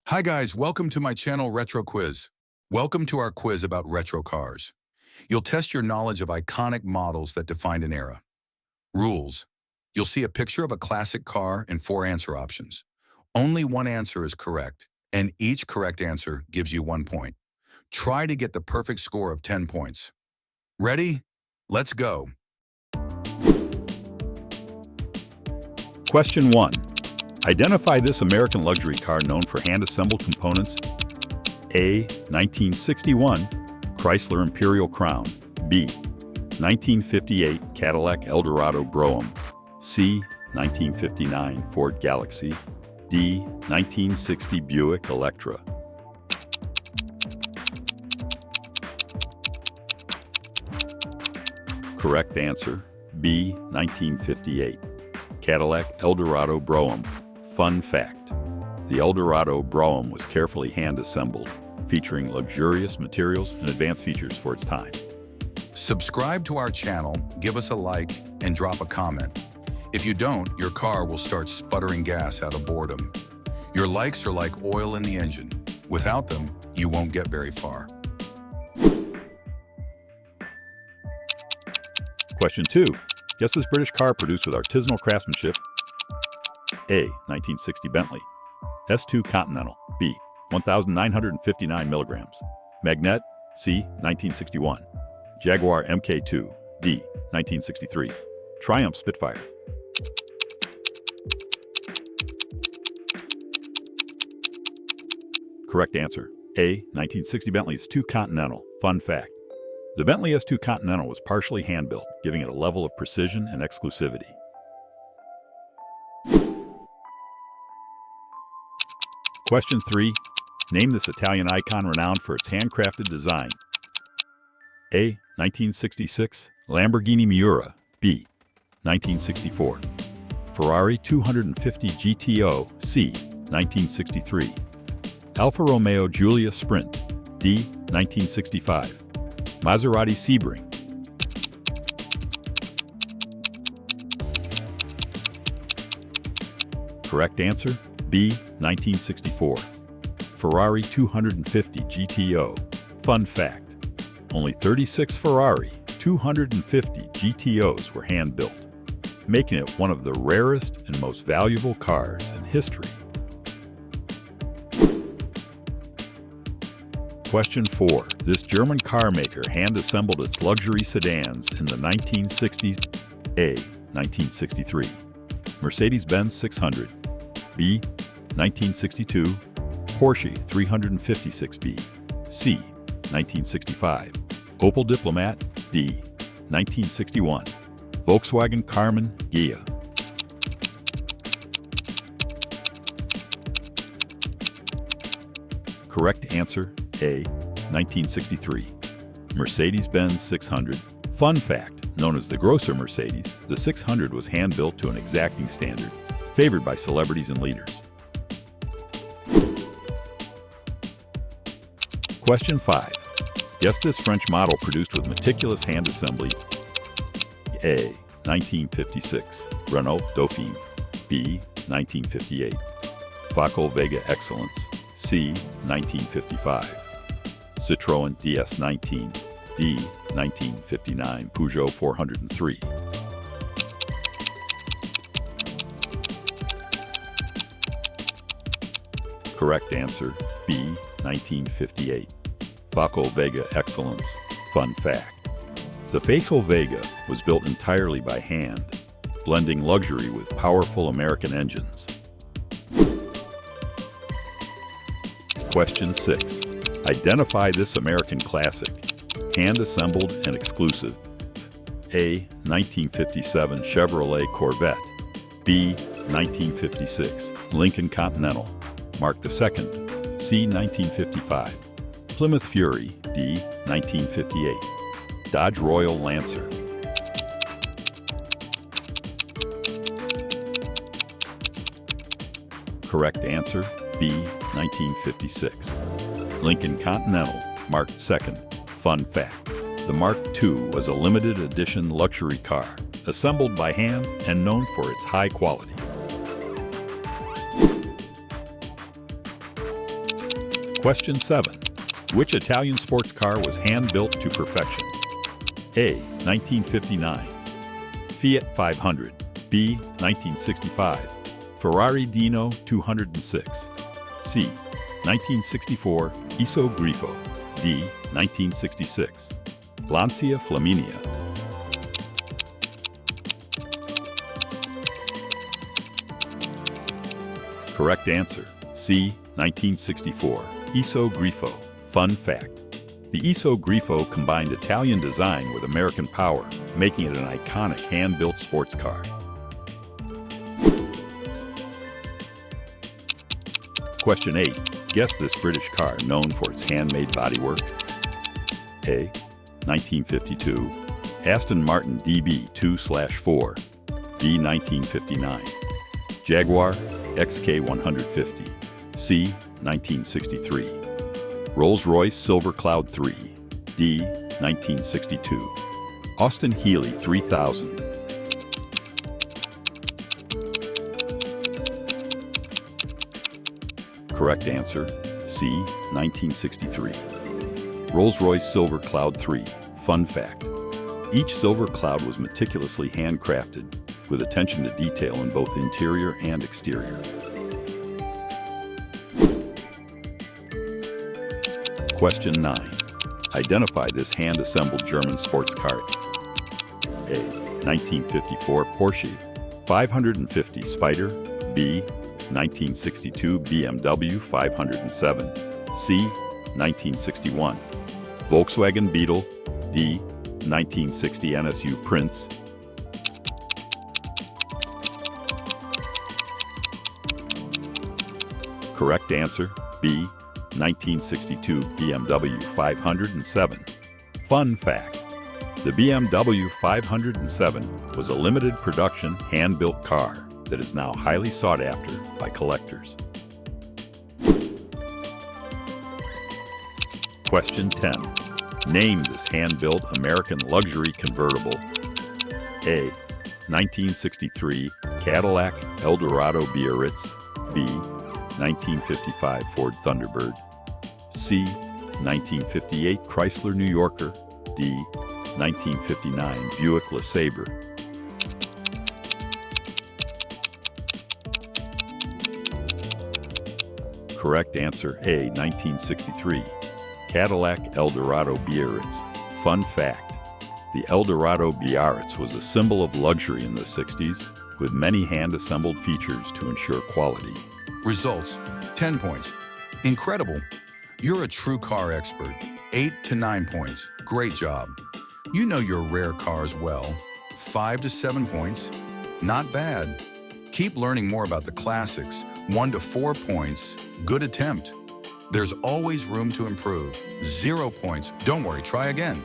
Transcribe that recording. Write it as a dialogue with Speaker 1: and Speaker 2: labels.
Speaker 1: Hi guys, welcome to my channel Retro Quiz. Welcome to our quiz about retro cars. You'll test your knowledge of iconic models that defined an era. Rules. You'll see a picture of a classic car and 4 answer options. Only one answer is correct, and each correct answer gives you 1 point. Try to get the perfect score of 10 points. Ready? Let's go.
Speaker 2: Question 1. Identify this American luxury car known for hand-assembled components. A. 1961 Chrysler Imperial Crown. B. 1958 Cadillac Eldorado Brougham. C. 1959 Ford Galaxy. D. 1960 Buick Electra. Correct answer, B. 1958 Cadillac Eldorado Brougham. Fun fact: the Eldorado Brougham was carefully hand-assembled, featuring luxurious materials and advanced features for its time.
Speaker 1: Subscribe to our channel, give us a like, and drop a comment. If you don't, your car will start sputtering gas out of boredom. Your likes are like oil in the engine. Without them, you won't get very far.
Speaker 2: Question 2. Guess this British car produced with artisanal craftsmanship. A. 1960 Bentley. S2 Continental. B. 1,959 milligrams. Magnette. C. 1961. Jaguar MK2. D. 1963. Triumph Spitfire. Correct answer, A. 1960 Bentley S2 Continental. Fun fact: the Bentley S2 Continental was partially hand-built, giving it a level of precision and exclusivity. Question 3. Name this Italian icon renowned for its handcrafted design. A. 1966 Lamborghini Miura. B. 1964 Ferrari 250 GTO. C. 1963 Alfa Romeo Giulia Sprint. D. 1965 Maserati Sebring. Correct answer, B. 1964 Ferrari 250 GTO. Fun fact: only 36 Ferrari 250 GTOs were hand-built, making it one of the rarest and most valuable cars in history. Question 4. This German car maker hand-assembled its luxury sedans in the 1960s. A. 1963 Mercedes-Benz 600. B. 1962 Porsche 356B. C. 1965 Opel Diplomat. D. 1961 Volkswagen Karmann Ghia. Correct answer, A. 1963 Mercedes-Benz 600. Fun fact: known as the Grosser Mercedes, the 600 was hand-built to an exacting standard, favored by celebrities and leaders. Question 5. Guess this French model produced with meticulous hand assembly. A. 1956 Renault Dauphine. B. 1958 Facol Vega Excellence. C. 1955 Citroën DS19. D. 1959 Peugeot 403. Correct answer, B. 1958 Facol Vega Excellence. Fun fact: the Facol Vega was built entirely by hand, blending luxury with powerful American engines. Question 6. Identify this American classic, hand-assembled and exclusive. A. 1957 Chevrolet Corvette. B. 1956 Lincoln Continental, Mark II. C. 1955 Plymouth Fury. D. 1958 Dodge Royal Lancer. Correct answer, B. 1956 Lincoln Continental, Mark II. Fun fact: the Mark II was a limited edition luxury car, assembled by hand and known for its high quality. Question 7. Which Italian sports car was hand-built to perfection? A. 1959. Fiat 500. B. 1965. Ferrari Dino 206. C. 1964. Iso Grifo. D. 1966. Lancia Flaminia. Correct answer. C. 1964. Iso Grifo. Fun fact. The Iso Grifo combined Italian design with American power, making it an iconic hand-built sports car. Question 8. Guess this British car known for its handmade bodywork. A. 1952. Aston Martin DB2/4. B. 1959. Jaguar XK150. C. 1963. Rolls-Royce Silver Cloud 3. D. 1962. Austin Healey 3000. Correct answer, C. 1963. Rolls-Royce Silver Cloud 3. Fun fact. Each Silver Cloud was meticulously handcrafted, with attention to detail in both interior and exterior. Question 9. Identify this hand-assembled German sports car. A. 1954 Porsche 550 Spider. B. 1962 BMW 507. C. 1961 Volkswagen Beetle. D. 1960 NSU Prince. Correct answer, B. 1962 BMW 507. Fun fact. The BMW 507 was a limited production hand-built car that is now highly sought after by collectors. Question 10. Name this hand-built American luxury convertible. A. 1963 Cadillac Eldorado Biarritz. B. 1955 Ford Thunderbird. C. 1958 Chrysler New Yorker. D. 1959 Buick LeSabre. Correct answer A. 1963 Cadillac Eldorado Biarritz. Fun fact. The Eldorado Biarritz was a symbol of luxury in the 60s, with many hand-assembled features to ensure quality.
Speaker 1: Results, 10 points. Incredible. You're a true car expert. 8 to 9 points. Great job. You know your rare cars well. 5 to 7 points. Not bad. Keep learning more about the classics. 1 to 4 points. Good attempt. There's always room to improve. 0 points. Don't worry, try again.